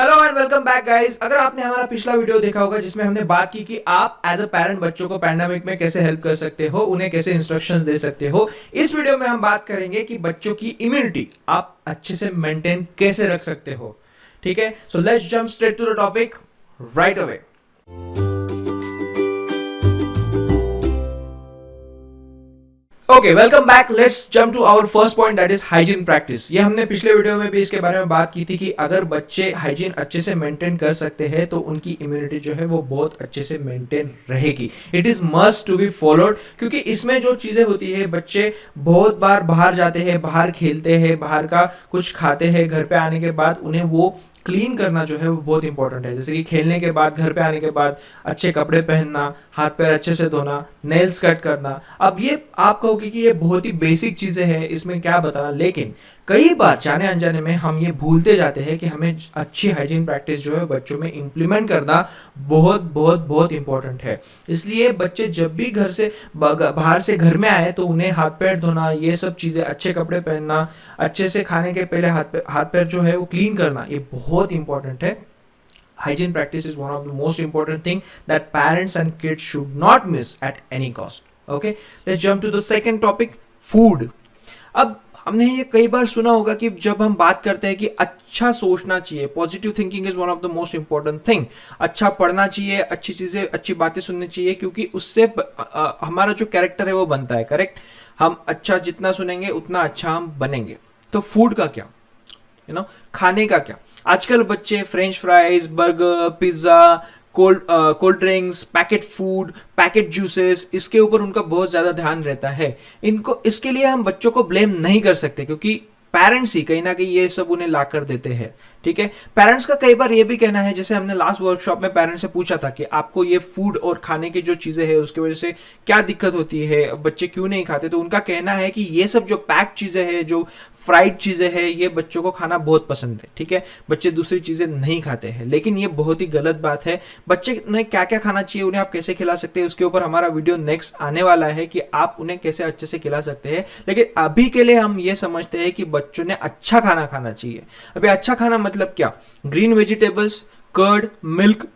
Hello and welcome back guys. अगर आपने हमारा पिछला वीडियो देखा होगा जिसमें हमने बात की कि आप एज अ पेरेंट बच्चों को पैंडेमिक में कैसे हेल्प कर सकते हो, उन्हें कैसे इंस्ट्रक्शंस दे सकते हो, इस वीडियो में हम बात करेंगे कि बच्चों की इम्यूनिटी आप अच्छे से मेंटेन कैसे रख सकते हो। ठीक है, so let's jump straight to the topic right away. Okay, welcome back. Let's jump to our first point, that is hygiene practice. ये हमने पिछले वीडियो में भी इसके बारे में बात की थी कि अगर बच्चे हाइजीन अच्छे से मेंटेन कर सकते हैं तो उनकी इम्यूनिटी जो है वो बहुत अच्छे से मेंटेन रहेगी। It is must to be followed, क्योंकि इसमें जो चीजें होती है, बच्चे बहुत बार बाहर जाते हैं, बाहर खेलते हैं, बाहर का कुछ खाते हैं, घर पे आने के बाद उन्हें वो क्लीन करना जो है वो बहुत इंपॉर्टेंट है। जैसे कि खेलने के बाद, घर पे आने के बाद अच्छे कपड़े पहनना, हाथ पैर अच्छे से धोना, नेल्स कट करना। अब ये आप कहोगे कि ये बहुत ही बेसिक चीजें हैं, इसमें क्या बताना, लेकिन कई बार जाने अनजाने में हम ये भूलते जाते हैं कि हमें अच्छी हाइजीन प्रैक्टिस जो है बच्चों में इंप्लीमेंट करना बहुत बहुत बहुत इंपॉर्टेंट है। इसलिए बच्चे जब भी घर से बाहर से घर में आए तो उन्हें हाथ पैर धोना, ये सब चीजें, अच्छे कपड़े पहनना, अच्छे से खाने के पहले हाथ पैर जो है वो क्लीन करना, ये बहुत इंपॉर्टेंट है। Hygiene practice is one of the most important thing that parents and kids should not miss at any cost. Okay, let's jump to the second topic, food. अब हमने ये कई बार सुना होगा कि जब हम बात करते हैं कि अच्छा सोचना चाहिए, positive thinking is one of the most important thing. अच्छा पढ़ना चाहिए, अच्छी चीजें, अच्छी बातें सुननी चाहिए, क्योंकि उससे हमारा जो कैरेक्टर है वो बनता है। करेक्ट, हम अच्छा जितना सुनेंगे उतना अच्छा हम बनेंगे। तो फूड का क्या, खाने का क्या? आजकल बच्चे French fries, burger, pizza, cold drinks, packet food, packet juices, इसके ऊपर उनका बहुत ज्यादा ध्यान रहता है। इनको, इसके लिए हम बच्चों को ब्लेम नहीं कर सकते, क्योंकि पेरेंट्स ही कहीं ना कहीं ये सब उन्हें ला कर देते हैं। ठीक है, पेरेंट्स का कई बार ये भी कहना है, जैसे हमने लास्ट वर्कशॉप में पेरेंट्स से पूछा था कि आपको ये फूड और खाने की जो चीजें हैं उसकी वजह से क्या दिक्कत होती है, बच्चे क्यों नहीं खाते, तो उनका कहना है कि ये सब जो पैक्ड चीजें हैं, जो फ्राइड चीजें हैं, ये बच्चों को खाना बहुत पसंद है। ठीक है, बच्चे दूसरी चीजें नहीं खाते हैं, लेकिन ये बहुत ही गलत बात है। बच्चे ने क्या क्या खाना चाहिए, उन्हें आप कैसे खिला सकते हैं, उसके ऊपर हमारा वीडियो नेक्स्ट आने वाला है कि आप उन्हें कैसे अच्छे से खिला सकते हैं। लेकिन अभी के लिए हम ये समझते हैं कि बच्चों ने अच्छा खाना खाना चाहिए। अभी अच्छा खाना मतलब क्या? Green vegetables, curd, milk,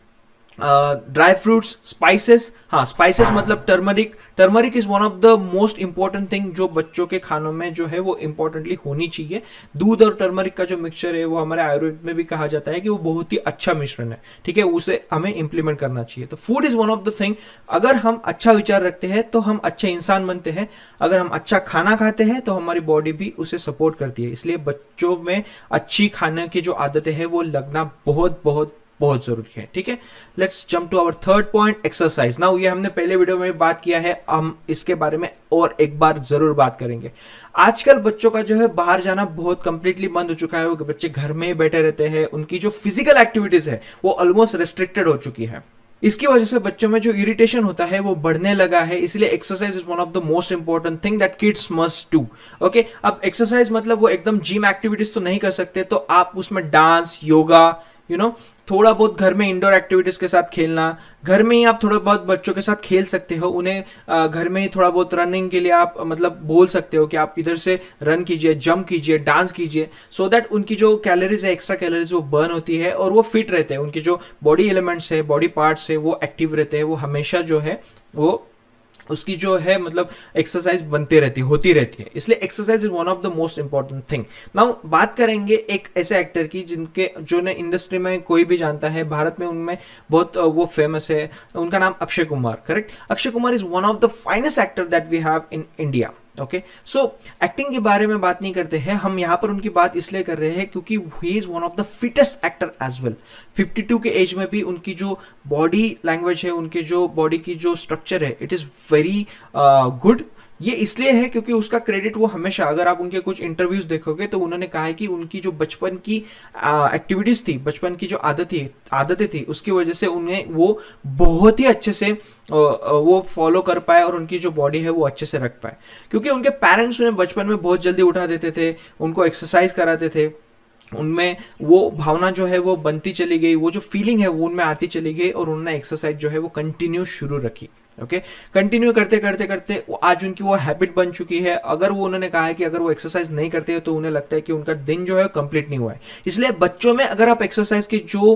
dry fruits, spices. हाँ, स्पाइसेस मतलब turmeric. Turmeric is one of the most important thing जो बच्चों के खानों में जो है वो इंपॉर्टेंटली होनी चाहिए। दूध और टर्मरिक का जो मिक्सचर है वो हमारे आयुर्वेद में भी कहा जाता है कि वो बहुत ही अच्छा मिश्रण है। ठीक है, उसे हमें इंप्लीमेंट करना चाहिए। तो food is one of the thing. अगर हम अच्छा विचार रखते हैं तो हम अच्छे इंसान बनते हैं। अगर हम अच्छा खाना खाते हैं तो हमारी बॉडी भी उसे सपोर्ट करती है। इसलिए बच्चों में अच्छी खाने की जो आदतें हैं वो लगना बहुत बहुत बहुत जरूरी है। ठीक है, let's jump to our third point, exercise. Now ये हमने पहले वीडियो में बात किया है, हम इसके बारे में और एक बार जरूर बात करेंगे। आजकल बच्चों का जो है बाहर जाना बहुत कंप्लीटली बंद हो चुका है। वो बच्चे घर में ही बैठे रहते हैं, उनकी जो फिजिकल एक्टिविटीज है वो ऑलमोस्ट रेस्ट्रिक्टेड हो चुकी है। इसकी वजह से बच्चों में जो इरिटेशन होता है वो बढ़ने लगा है। इसलिए exercise is one of the most important thing that kids must do. Okay, अब एक्सरसाइज मतलब वो एकदम जिम एक्टिविटीज तो नहीं कर सकते, तो आप उसमें डांस, योगा, थोड़ा बहुत घर में इंडोर एक्टिविटीज के साथ खेलना, घर में ही आप थोड़ा बहुत बच्चों के साथ खेल सकते हो। उन्हें घर में ही थोड़ा बहुत रनिंग के लिए आप मतलब बोल सकते हो कि आप इधर से रन कीजिए, जंप कीजिए, डांस कीजिए, सो दैट उनकी जो कैलोरीज है, एक्स्ट्रा कैलोरीज, वो बर्न होती है और वो फिट रहते हैं। उनके जो बॉडी एलिमेंट्स है, बॉडी पार्ट्स है, वो एक्टिव रहते हैं। वो हमेशा जो है वो उसकी जो है मतलब एक्सरसाइज बनती रहती, होती रहती है। इसलिए exercise is one of the most important thing. Now बात करेंगे एक ऐसे एक्टर की जिनके जो ने इंडस्ट्री में कोई भी जानता है, भारत में उनमें बहुत वो फेमस है। उनका नाम Akshay Kumar. Correct, Akshay Kumar is one of the finest actor that we have in India. Okay, so acting के बारे में बात नहीं करते हैं हम यहाँ पर, उनकी बात इसलिए कर रहे हैं क्योंकि he is one of the fittest actor as well. 52 के एज में भी उनकी जो बॉडी लैंग्वेज है, उनके जो बॉडी की जो स्ट्रक्चर है, इट इज वेरी गुड। ये इसलिए है क्योंकि उसका क्रेडिट वो हमेशा, अगर आप उनके कुछ इंटरव्यूज देखोगे तो उन्होंने कहा है कि उनकी जो बचपन की एक्टिविटीज थी, बचपन की जो आदतें थी, उसकी वजह से उन्हें वो बहुत ही अच्छे से वो फॉलो कर पाए और उनकी जो बॉडी है वो अच्छे से रख पाए। क्योंकि उनके पेरेंट्स उन्हें बचपन में बहुत जल्दी उठा देते थे, उनको एक्सरसाइज कराते थे, उनमें वो भावना जो है वो बनती चली गई, वो जो फीलिंग है वो उनमें आती चली गई और उन्होंने एक्सरसाइज जो है वो कंटिन्यू शुरू रखी। ओके, कंटिन्यू करते करते करते आज उनकी वो हैबिट बन चुकी है। अगर वो उन्होंने कहा है कि अगर वो एक्सरसाइज नहीं करते हैं तो उन्हें लगता है कि उनका दिन जो है कंप्लीट नहीं हुआ है। इसलिए बच्चों में अगर आप एक्सरसाइज की जो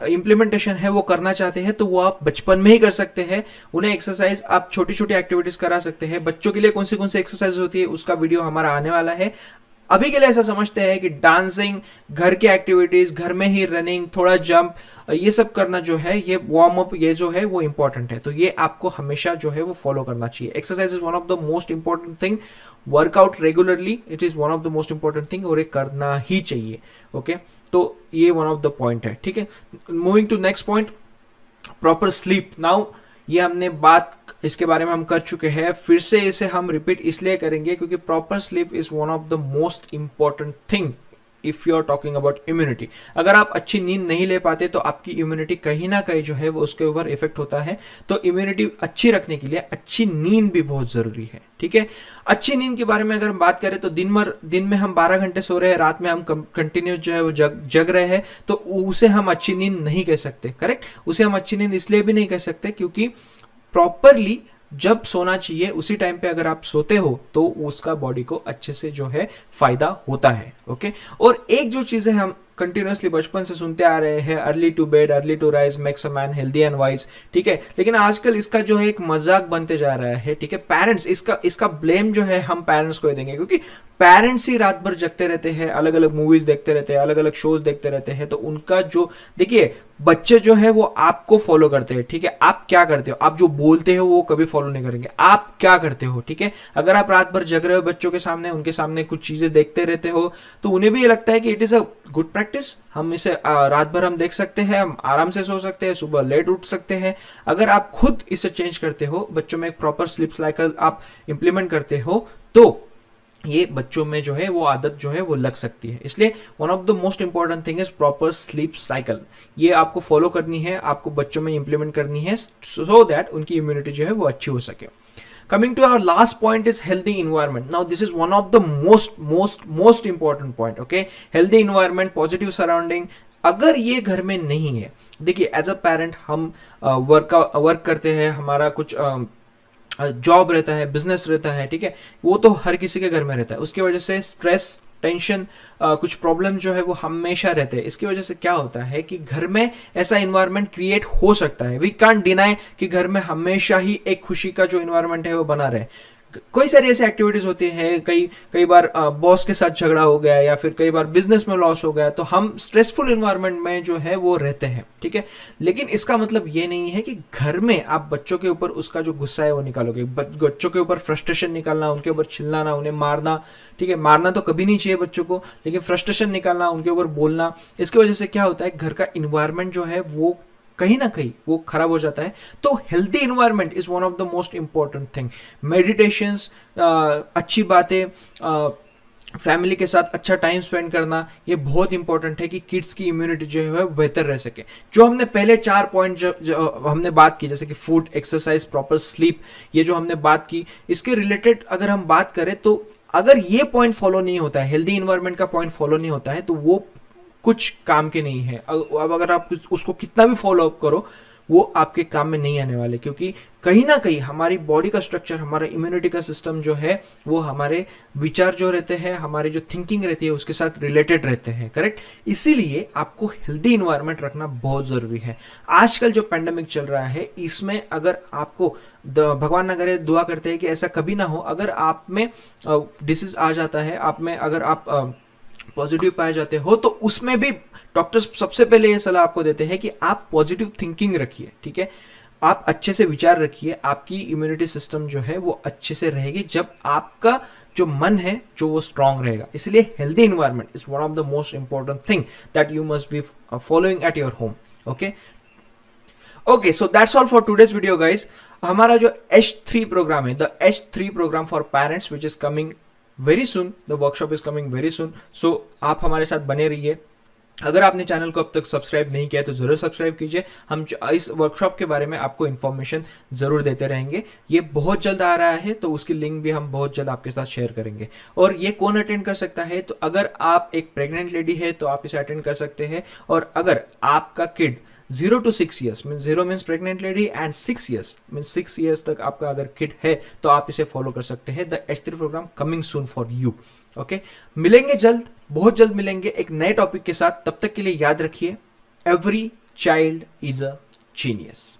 इम्प्लीमेंटेशन है वो करना चाहते हैं तो वो आप बचपन में ही कर सकते हैं। उन्हें एक्सरसाइज आप छोटी छोटी एक्टिविटीज करा सकते हैं। बच्चों के लिए कौन सी एक्सरसाइज होती है उसका वीडियो हमारा आने वाला है। अभी के लिए ऐसा समझते हैं कि डांसिंग, घर की एक्टिविटीज, घर में ही रनिंग, थोड़ा जंप, ये सब करना जो है, ये वार्म अप, ये जो है वो इंपॉर्टेंट है। तो ये आपको हमेशा जो है वो फॉलो करना चाहिए। Exercise is one of the most important thing. Workout regularly, it is one of the most important thing और ये करना ही चाहिए। ओके, तो ये वन ऑफ द पॉइंट है। ठीक है, moving to next point, proper sleep. Now ये हमने बात इसके बारे में हम कर चुके हैं, फिर से इसे हम रिपीट इसलिए करेंगे क्योंकि proper sleep is one of the most important thing if you are talking about immunity. अगर आप अच्छी नींद नहीं ले पाते तो आपकी इम्यूनिटी कहीं ना कहीं जो है वो उसके ऊपर इफेक्ट होता है। तो इम्यूनिटी अच्छी रखने के लिए अच्छी नींद भी बहुत जरूरी है। ठीक है, अच्छी नींद के बारे में अगर हम बात करें तो दिन में हम 12 घंटे सो रहे हैं, रात में हम कंटिन्यूस जो है वो जग रहे हैं, तो उसे हम अच्छी नींद नहीं कह सकते। करेक्ट, उसे हम अच्छी नींद इसलिए भी नहीं कह सकते क्योंकि प्रॉपरली जब सोना चाहिए उसी टाइम पे अगर आप सोते हो तो उसका बॉडी को अच्छे से जो है फायदा होता है। ओके, और एक जो चीजें हम कंटिन्यूसली बचपन से सुनते आ रहे हैं, early to bed early to rise makes a man healthy and wise. ठीक है, लेकिन आजकल इसका जो है एक मजाक बनते जा रहा है। ठीक है, पेरेंट्स इसका ब्लेम जो है हम पेरेंट्स को ही देंगे क्योंकि पेरेंट्स ही रात भर जगते रहते हैं, अलग अलग मूवीज देखते रहते हैं, अलग अलग शोज देखते रहते हैं। तो उनका जो, देखिए बच्चे जो है वो आपको फॉलो करते हैं। ठीक है, आप क्या करते हो, आप जो बोलते हो वो कभी फॉलो नहीं करेंगे, आप क्या करते हो। ठीक है, अगर आप रात भर जग रहे हो बच्चों के सामने, उनके सामने कुछ चीजें देखते रहते हो तो उन्हें भी ये लगता है कि it is a good practice, हम इसे रात भर हम देख सकते हैं, हम आराम से सो सकते हैं, सुबह लेट उठ सकते हैं। अगर आप खुद इसे चेंज करते हो, बच्चों में एक प्रॉपर स्लीप साइकिल आप इंप्लीमेंट करते हो तो ये बच्चों में जो है वो आदत जो है वो लग सकती है। इसलिए one of the most important thing is proper sleep cycle. ये आपको फॉलो करनी है, आपको बच्चों में इंप्लीमेंट करनी है सो दैट उनकी इम्यूनिटी जो है वो अच्छी हो सके। Coming to our last point is healthy environment. Now this is one of the most important point. Okay, healthy environment, positive surrounding. अगर ये घर में नहीं है, देखिए एज अ पेरेंट हम वर्क करते हैं, हमारा कुछ जॉब रहता है, बिजनेस रहता है। ठीक है, वो तो हर किसी के घर में रहता है। उसकी वजह से स्ट्रेस, टेंशन, कुछ प्रॉब्लम जो है वो हमेशा रहते हैं। इसकी वजह से क्या होता है कि घर में ऐसा इन्वायरमेंट क्रिएट हो सकता है। वी कांट डिनाई कि घर में हमेशा ही एक खुशी का जो इन्वायरमेंट है वो बना रहे। कोई सारी ऐसी एक्टिविटीज होती है, कई बार बॉस के साथ झगड़ा हो गया या फिर कई बार बिजनेस में लॉस हो गया तो हम स्ट्रेसफुल इन्वायरमेंट में जो है वो रहते हैं। ठीक है, लेकिन इसका मतलब ये नहीं है कि घर में आप बच्चों के ऊपर उसका जो गुस्सा है वो निकालोगे। बच्चों के ऊपर फ्रस्ट्रेशन निकालना, उनके ऊपर चिल्लाना, उन्हें मारना। ठीक है, मारना तो कभी नहीं चाहिए बच्चों को, लेकिन फ्रस्ट्रेशन निकालना, उनके ऊपर बोलना, इसकी वजह से क्या होता है घर का इन्वायरमेंट जो है वो कहीं ना कहीं वो खराब हो जाता है। तो healthy environment is one of the most important thing. Meditations, अच्छी बातें, फैमिली के साथ अच्छा टाइम स्पेंड करना, ये बहुत इंपॉर्टेंट है कि किड्स की इम्यूनिटी जो है बेहतर रह सके। जो हमने पहले 4 पॉइंट जो हमने बात की, जैसे कि फूड, एक्सरसाइज, प्रॉपर स्लीप, ये जो हमने बात की, इसके रिलेटेड अगर हम बात करें तो अगर ये पॉइंट फॉलो नहीं होता है, हेल्दी इन्वायरमेंट का पॉइंट फॉलो नहीं होता है तो वो कुछ काम के नहीं है। अब अगर आप उसको कितना भी फॉलो अप करो वो आपके काम में नहीं आने वाले, क्योंकि कहीं ना कहीं हमारी बॉडी का स्ट्रक्चर, हमारा इम्यूनिटी का सिस्टम जो है वो हमारे विचार जो रहते हैं, हमारी जो थिंकिंग रहती है उसके साथ रिलेटेड रहते हैं। करेक्ट, इसीलिए आपको हेल्दी इन्वायरमेंट रखना बहुत जरूरी है। आजकल जो पेंडेमिक चल रहा है इसमें अगर आपको, भगवान ना करे, दुआ करते हैं कि ऐसा कभी ना हो, अगर आप में डिसीज आ जाता है, आप में अगर आप पॉजिटिव पाए जाते हो तो उसमें भी डॉक्टर्स सबसे पहले ये सलाह आपको देते हैं कि आप पॉजिटिव थिंकिंग रखिए। ठीक है, आप अच्छे से विचार रखिए, आपकी इम्यूनिटी सिस्टम जो है वो अच्छे से रहेगी जब आपका जो मन है जो वो स्ट्रांग रहेगा। इसलिए healthy environment is one of the most important thing that you must be following at your home. Okay, so that's all for today's video guys. हमारा जो H3 प्रोग्राम है, the H3 program for parents which is coming very soon, the workshop is coming very soon. So आप हमारे साथ बने रहिए, अगर आपने चैनल को अब तक सब्सक्राइब नहीं किया है तो ज़रूर सब्सक्राइब कीजिए। हम इस वर्कशॉप के बारे में आपको इन्फॉर्मेशन ज़रूर देते रहेंगे। ये बहुत जल्द आ रहा है तो उसकी लिंक भी हम बहुत जल्द आपके साथ शेयर करेंगे। और ये कौन अटेंड कर सकता है, तो अगर आप एक प्रेग्नेंट लेडी है तो आप इसे अटेंड कर सकते हैं। और अगर आपका kid 0 to 6 years mean 0 means pregnant lady and 6 years mean 6 years तक आपका अगर किड है तो आप इसे फॉलो कर सकते हैं। The H3 programme coming soon for you. Okay, मिलेंगे जल्द, बहुत जल्द मिलेंगे एक नए टॉपिक के साथ। तब तक के लिए याद रखिए, every child is a genius.